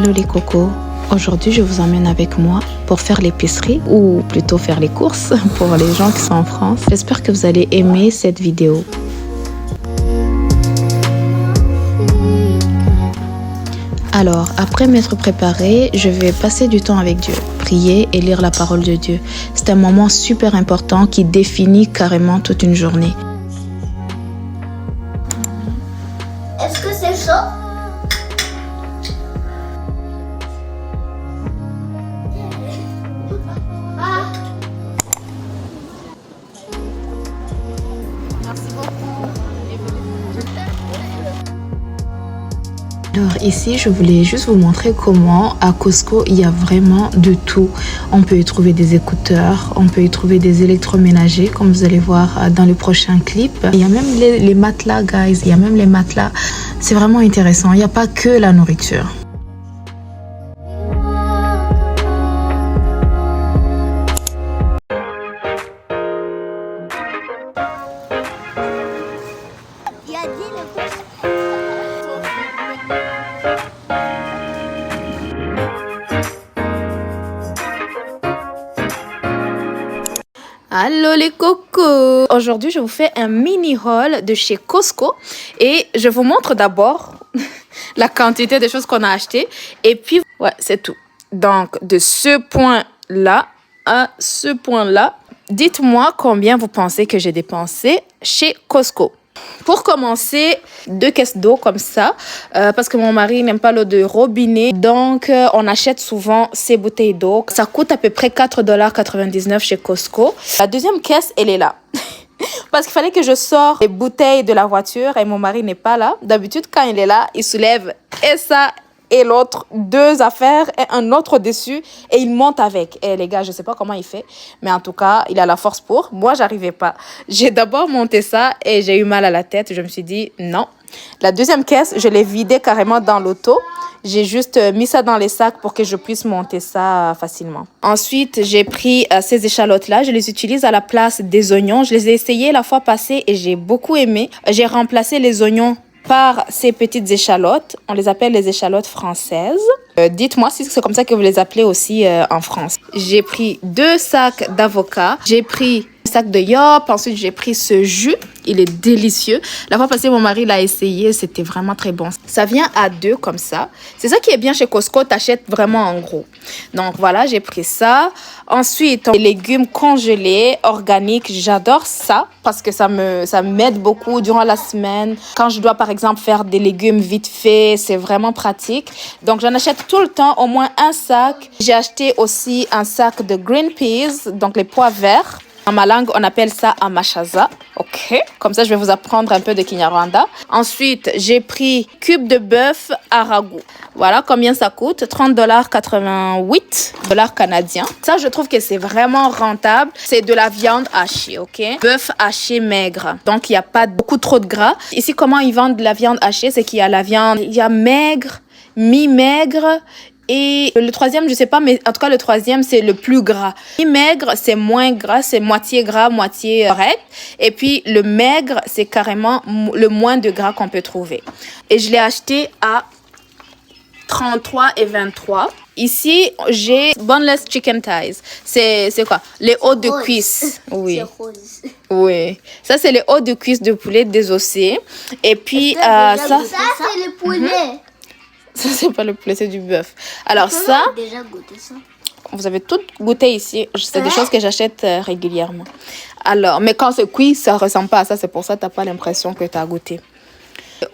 Allô les cocos, aujourd'hui je vous emmène avec moi pour faire l'épicerie ou plutôt faire les courses pour les gens qui sont en France. J'espère que vous allez aimer cette vidéo. Alors, après m'être préparée, je vais passer du temps avec Dieu, prier et lire la parole de Dieu. C'est un moment super important qui définit carrément toute une journée. Est-ce que c'est chaud? Alors ici, je voulais juste vous montrer comment à Costco, il y a vraiment de tout. On peut y trouver des écouteurs, on peut y trouver des électroménagers, comme vous allez voir dans le prochain clip. Il y a même les matelas, guys, il y a même les matelas. C'est vraiment intéressant, il n'y a pas que la nourriture. Allô les cocos! Aujourd'hui, je vous fais un mini haul de chez Costco et je vous montre d'abord la quantité de choses qu'on a achetées et puis, ouais, c'est tout. Donc, de ce point-là à ce point-là, dites-moi combien vous pensez que j'ai dépensé chez Costco. Pour commencer, 2 caisses d'eau comme ça, parce que mon mari n'aime pas l'eau de robinet. Donc, on achète souvent ces bouteilles d'eau. Ça coûte à peu près 4,99 $ chez Costco. La deuxième caisse, elle est là. Parce qu'il fallait que je sorte les bouteilles de la voiture et mon mari n'est pas là. D'habitude, quand il est là, il soulève et ça et l'autre, 2 affaires et un autre dessus et il monte avec. Et les gars, je sais pas comment il fait, mais en tout cas, il a la force pour. Moi, j'arrivais pas. J'ai d'abord monté ça et j'ai eu mal à la tête. Je me suis dit non. La deuxième caisse, je l'ai vidée carrément dans l'auto. J'ai juste mis ça dans les sacs pour que je puisse monter ça facilement. Ensuite, j'ai pris ces échalotes-là. Je les utilise à la place des oignons. Je les ai essayées la fois passée et j'ai beaucoup aimé. J'ai remplacé les oignons par ces petites échalotes. On les appelle les échalotes françaises. Dites-moi si c'est comme ça que vous les appelez aussi en France. J'ai pris 2 sacs d'avocats. J'ai pris un sac de yop. Ensuite, j'ai pris ce jus. Il est délicieux. La fois passée, mon mari l'a essayé. C'était vraiment très bon. Ça vient à 2 comme ça. C'est ça qui est bien chez Costco. T'achètes vraiment en gros. Donc voilà, j'ai pris ça. Ensuite, les légumes congelés, organiques. J'adore ça parce que ça m'aide beaucoup durant la semaine. Quand je dois, par exemple, faire des légumes vite fait, c'est vraiment pratique. Donc, j'en achète tout le temps, au moins un sac. J'ai acheté aussi un sac de green peas, donc les pois verts. En ma langue, on appelle ça amachaza. OK. Comme ça, je vais vous apprendre un peu de Kinyarwanda. Ensuite, j'ai pris cube de bœuf à ragoût. Voilà combien ça coûte. 30,88 $ canadiens. Ça, je trouve que c'est vraiment rentable. C'est de la viande hachée, OK? Bœuf haché maigre. Donc, il n'y a pas beaucoup trop de gras. Ici, comment ils vendent de la viande hachée? C'est qu'il y a la viande, il y a maigre, mi-maigre. Et le troisième, je sais pas, mais en tout cas, le troisième, c'est le plus gras. Le maigre, c'est moins gras, c'est moitié gras, moitié correct. Et puis, le maigre, c'est carrément le moins de gras qu'on peut trouver. Et je l'ai acheté à 33,23 $. Ici, j'ai boneless chicken thighs. C'est quoi? Les os de cuisse. Oui. Oui. Ça, c'est les os de cuisse de poulet désossés. Et puis, ça c'est le poulet. Ça, c'est pas le poulet, c'est du bœuf. Alors ça, déjà goûté ça. vous avez tout goûté ici. C'est des choses que j'achète régulièrement. Alors, mais quand c'est cuit, ça ressemble pas à ça. C'est pour ça que tu n'as pas l'impression que tu as goûté.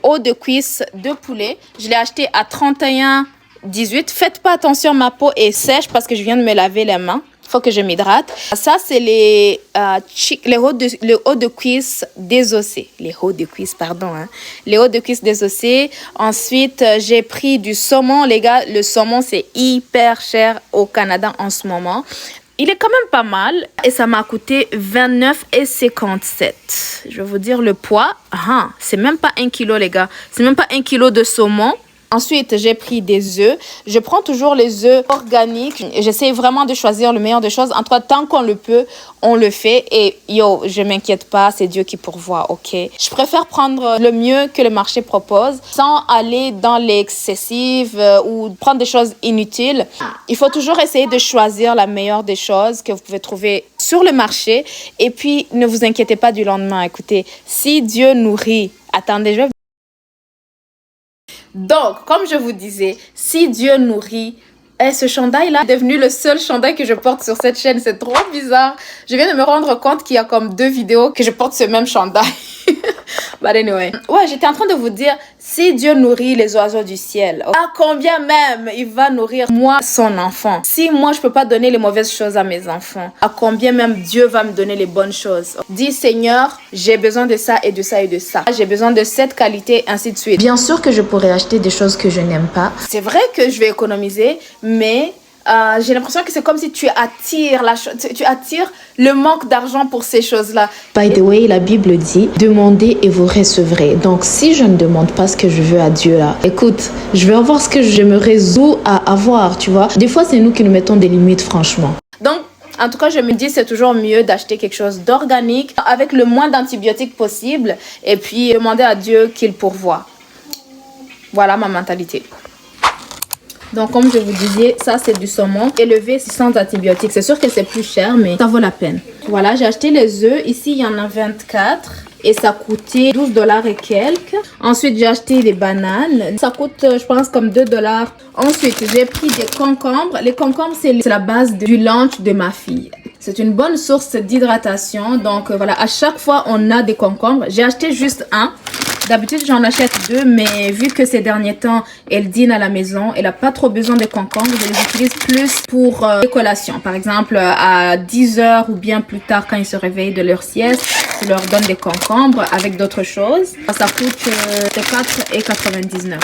Eau de cuisse de poulet. Je l'ai acheté à 31,18 $. Faites pas attention, ma peau est sèche parce que je viens de me laver les mains. Il faut que je m'hydrate. Ça, c'est les os de cuisse désossés. Les os de cuisse, pardon. Hein. Les os de cuisse désossés. Ensuite, j'ai pris du saumon. Les gars, le saumon, c'est hyper cher au Canada en ce moment. Il est quand même pas mal. Et ça m'a coûté 29,57 $. Je vais vous dire le poids. C'est même pas 1 kilo, les gars. C'est même pas 1 kilo de saumon. Ensuite, j'ai pris des œufs. Je prends toujours les œufs organiques. J'essaie vraiment de choisir le meilleur des choses. En tout cas, tant qu'on le peut, on le fait. Et yo, je m'inquiète pas, c'est Dieu qui pourvoit, ok? Je préfère prendre le mieux que le marché propose sans aller dans l'excessive ou prendre des choses inutiles. Il faut toujours essayer de choisir la meilleure des choses que vous pouvez trouver sur le marché. Et puis, ne vous inquiétez pas du lendemain. Écoutez, si Dieu nourrit, attendez, je vais... Donc, comme je vous disais, si Dieu nourrit, ce chandail-là est devenu le seul chandail que je porte sur cette chaîne. C'est trop bizarre. Je viens de me rendre compte qu'il y a comme 2 vidéos que je porte ce même chandail. But anyway. Ouais, j'étais en train de vous dire, si Dieu nourrit les oiseaux du ciel, à combien même il va nourrir moi, son enfant? Si moi, je peux pas donner les mauvaises choses à mes enfants, à combien même Dieu va me donner les bonnes choses? Dis, Seigneur, j'ai besoin de ça et de ça et de ça. J'ai besoin de cette qualité, ainsi de suite. Bien sûr que je pourrais acheter des choses que je n'aime pas. C'est vrai que je vais économiser, mais... j'ai l'impression que c'est comme si tu attires tu attires le manque d'argent pour ces choses-là. By the way, la Bible dit, demandez et vous recevrez. Donc, si je ne demande pas ce que je veux à Dieu là, écoute, je vais avoir ce que je me résous à avoir, tu vois. Des fois, c'est nous qui nous mettons des limites, franchement. Donc, en tout cas, je me dis c'est toujours mieux d'acheter quelque chose d'organique avec le moins d'antibiotiques possible et puis demander à Dieu qu'il pourvoie. Voilà ma mentalité. Donc, comme je vous disais, ça, c'est du saumon élevé sans antibiotiques. C'est sûr que c'est plus cher, mais ça vaut la peine. Voilà, j'ai acheté les œufs. Ici, il y en a 24 et ça coûtait $12 et quelques. Ensuite, j'ai acheté des bananes. Ça coûte, je pense, comme $2. Ensuite, j'ai pris des concombres. Les concombres, c'est la base du lunch de ma fille. C'est une bonne source d'hydratation. Donc, voilà, à chaque fois, on a des concombres. J'ai acheté juste un. D'habitude, j'en achète 2, mais vu que ces derniers temps, elle dîne à la maison, elle n'a pas trop besoin de concombres, je les utilise plus pour les collations. Par exemple, à 10 heures ou bien plus tard, quand ils se réveillent de leur sieste, je leur donne des concombres avec d'autres choses. Ça coûte $4,99.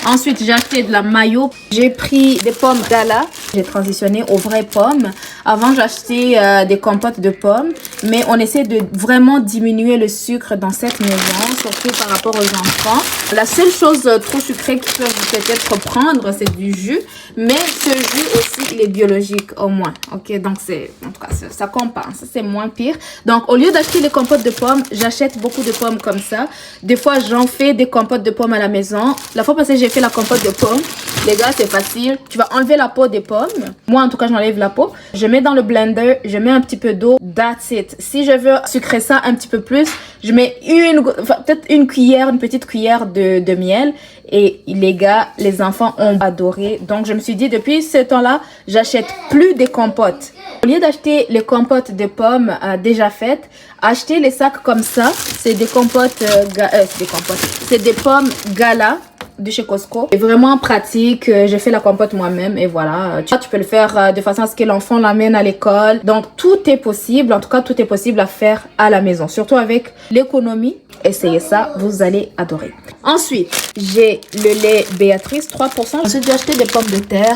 Ensuite, j'ai acheté de la mayo. J'ai pris des pommes Gala. J'ai transitionné aux vraies pommes. Avant, j'achetais des compotes de pommes. Mais on essaie de vraiment diminuer le sucre dans cette maison, surtout par rapport aux enfants. La seule chose trop sucrée qu'ils peuvent peut-être prendre, c'est du jus. Mais ce jus aussi, il est biologique au moins. Ok, donc en tout cas, ça compense. C'est moins pire. Donc, au lieu d'acheter les compotes de pommes, j'achète beaucoup de pommes comme ça. Des fois, j'en fais des compotes de pommes à la maison. La fois passée, j'ai fait la compote de pommes. Les gars, c'est facile. Tu vas enlever la peau des pommes. Moi, en tout cas, j'enlève la peau. Je mets dans le blender. Je mets un petit peu d'eau. That's it. Si je veux sucrer ça un petit peu plus, je mets peut-être une cuillère, une petite cuillère de miel. Et les gars, les enfants ont adoré. Donc, je me suis dit, depuis ce temps-là, j'achète plus des compotes. Au lieu d'acheter les compotes de pommes déjà faites, acheter les sacs comme ça. C'est des compotes, c'est des pommes Gala de chez Costco. C'est vraiment pratique. J'ai fait la compote moi-même et voilà. Tu peux le faire de façon à ce que l'enfant l'amène à l'école. Donc, tout est possible. En tout cas, tout est possible à faire à la maison. Surtout avec l'économie. Essayez ça, vous allez adorer. Ensuite, j'ai le lait Béatrice, 3%. Ensuite, j'ai acheté des pommes de terre,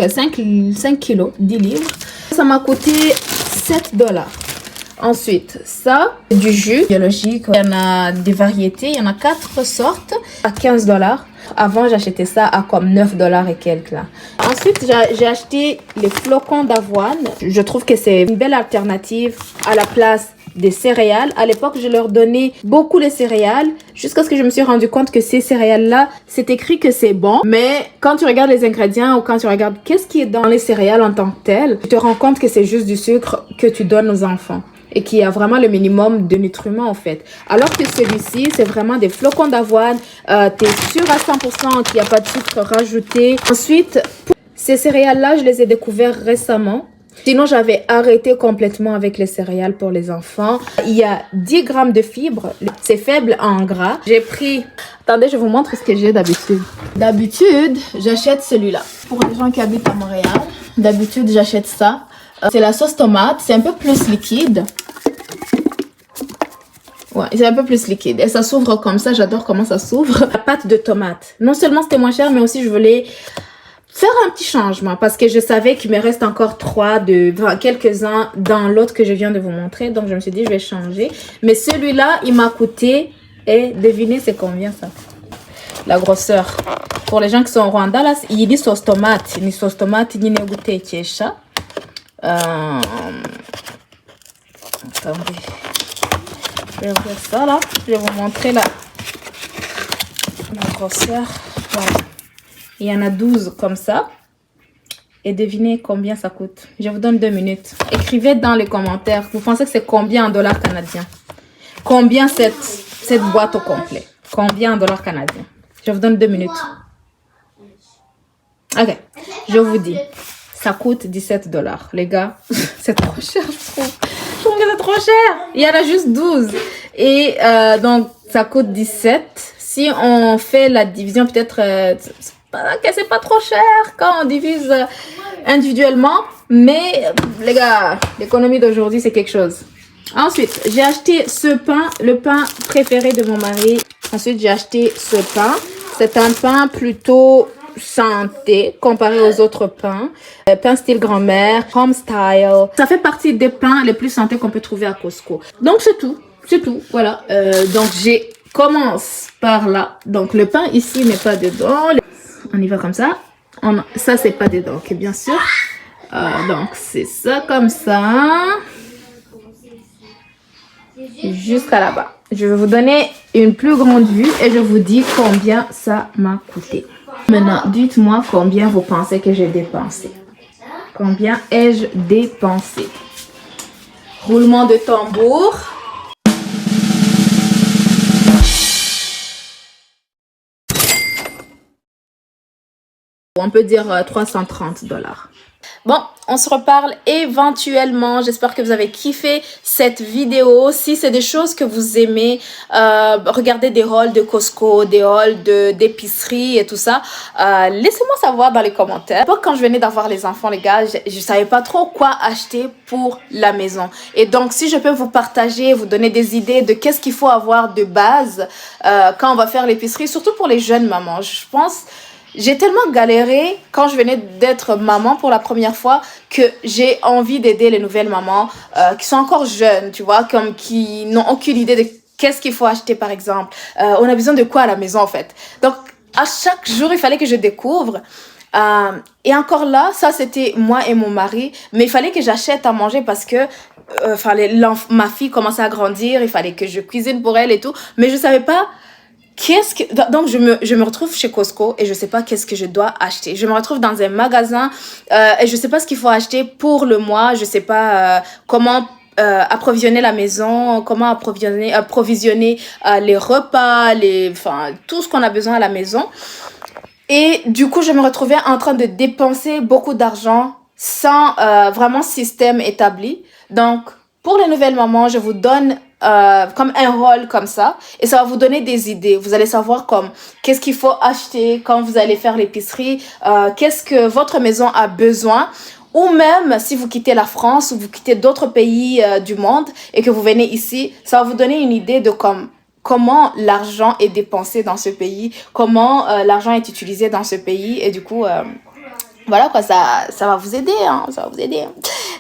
5 kilos, 10 livres. Ça m'a coûté $7. Ensuite, ça, du jus biologique. Il y en a des variétés, il y en a 4 sortes à $15. Avant, j'achetais ça à comme $9 et quelques là. Ensuite, j'ai acheté les flocons d'avoine. Je trouve que c'est une belle alternative à la place des céréales. À l'époque, je leur donnais beaucoup les céréales jusqu'à ce que je me suis rendu compte que ces céréales-là, c'est écrit que c'est bon. Mais quand tu regardes les ingrédients ou quand tu regardes qu'est-ce qui est dans les céréales en tant que tel, tu te rends compte que c'est juste du sucre que tu donnes aux enfants et qui a vraiment le minimum de nutriments en fait. Alors que celui-ci, c'est vraiment des flocons d'avoine. T'es sûr à 100% qu'il n'y a pas de sucre rajouté. Ensuite, ces céréales-là, je les ai découvertes récemment. Sinon, j'avais arrêté complètement avec les céréales pour les enfants. Il y a 10 grammes de fibres. C'est faible en gras. J'ai pris... Attendez, je vous montre ce que j'ai d'habitude. D'habitude, j'achète celui-là. Pour les gens qui habitent à Montréal, d'habitude, j'achète ça. C'est la sauce tomate. C'est un peu plus liquide. Ouais, c'est un peu plus liquide. Et ça s'ouvre comme ça. J'adore comment ça s'ouvre. La pâte de tomate. Non seulement c'était moins cher, mais aussi je voulais faire un petit changement parce que je savais qu'il me reste encore quelques-uns dans l'autre que je viens de vous montrer. Donc, je me suis dit, je vais changer. Mais celui-là, il m'a coûté, et devinez c'est combien ça? la grosseur. Pour les gens qui sont au Rwanda, là, il y a des sauce tomate. Une sauce tomate, il y a une goûter kécha. Attendez. Je vais ouvrir ça là. Je vais vous montrer la grosseur. Voilà. Il y en a 12 comme ça. Et devinez combien ça coûte. Je vous donne 2 minutes. Écrivez dans les commentaires. Vous pensez que c'est combien en dollars canadiens? Combien cette boîte au complet? Combien en dollars canadiens? Je vous donne 2 minutes. Ok. Je vous dis. Ça coûte 17 $. Les gars, c'est trop cher, je trouve. Je trouve que c'est trop cher. Il y en a juste 12. Et donc, ça coûte 17. Si on fait la division, peut-être... c'est pas trop cher quand on divise individuellement. Mais, les gars, l'économie d'aujourd'hui, c'est quelque chose. Ensuite, j'ai acheté ce pain, le pain préféré de mon mari. Ensuite, j'ai acheté ce pain. C'est un pain plutôt santé comparé aux autres pains. Pain style grand-mère, home style. Ça fait partie des pains les plus santé qu'on peut trouver à Costco. Donc, c'est tout. C'est tout. Voilà. Donc, commence par là. Donc, le pain ici n'est pas dedans. On y va comme ça. Ça, c'est pas dedans, ok, bien sûr. Donc, c'est ça comme ça. Jusqu'à là-bas. Je vais vous donner une plus grande vue et je vous dis combien ça m'a coûté. Maintenant, dites-moi combien vous pensez que j'ai dépensé. Combien ai-je dépensé? Roulement de tambour. On peut dire 330 $. Bon, on se reparle éventuellement. J'espère que vous avez kiffé cette vidéo. Si c'est des choses que vous aimez, regardez des hauls de Costco, des hauls d'épicerie et tout ça, laissez-moi savoir dans les commentaires. Quand je venais d'avoir les enfants, les gars, je savais pas trop quoi acheter pour la maison. Et donc, si je peux vous partager, vous donner des idées de qu'est-ce qu'il faut avoir de base quand on va faire l'épicerie, surtout pour les jeunes mamans. Je pense... J'ai tellement galéré quand je venais d'être maman pour la première fois que j'ai envie d'aider les nouvelles mamans qui sont encore jeunes, tu vois, comme qui n'ont aucune idée de qu'est-ce qu'il faut acheter par exemple. On a besoin de quoi à la maison en fait. Donc à chaque jour, il fallait que je découvre. Et encore là, ça c'était moi et mon mari, mais il fallait que j'achète à manger parce que ma fille commençait à grandir, il fallait que je cuisine pour elle et tout, mais je savais pas donc je me retrouve chez Costco et je sais pas qu'est-ce que je dois acheter. Je me retrouve dans un magasin et je sais pas ce qu'il faut acheter pour le mois. Je sais pas comment approvisionner la maison, comment approvisionner les repas, tout ce qu'on a besoin à la maison. Et du coup, je me retrouvais en train de dépenser beaucoup d'argent sans vraiment système établi. Donc, pour les nouvelles mamans, je vous donne comme un rôle comme ça et ça va vous donner des idées. Vous allez savoir qu'est-ce qu'il faut acheter quand vous allez faire l'épicerie, qu'est-ce que votre maison a besoin, ou même si vous quittez la France ou vous quittez d'autres pays du monde et que vous venez ici, ça va vous donner une idée de comment l'argent est dépensé dans ce pays, comment l'argent est utilisé dans ce pays et du coup... voilà quoi, ça va vous aider, hein, ça va vous aider.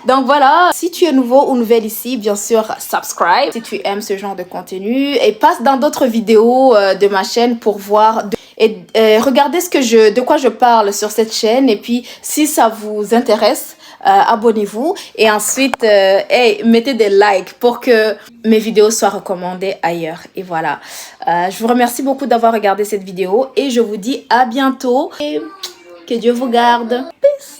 Donc voilà, si tu es nouveau ou nouvelle ici, bien sûr, subscribe si tu aimes ce genre de contenu et passe dans d'autres vidéos de ma chaîne pour voir et regardez de quoi je parle sur cette chaîne et puis si ça vous intéresse, abonnez-vous et ensuite mettez des likes pour que mes vidéos soient recommandées ailleurs. Et voilà, je vous remercie beaucoup d'avoir regardé cette vidéo et je vous dis à bientôt et que Dieu vous garde. Peace.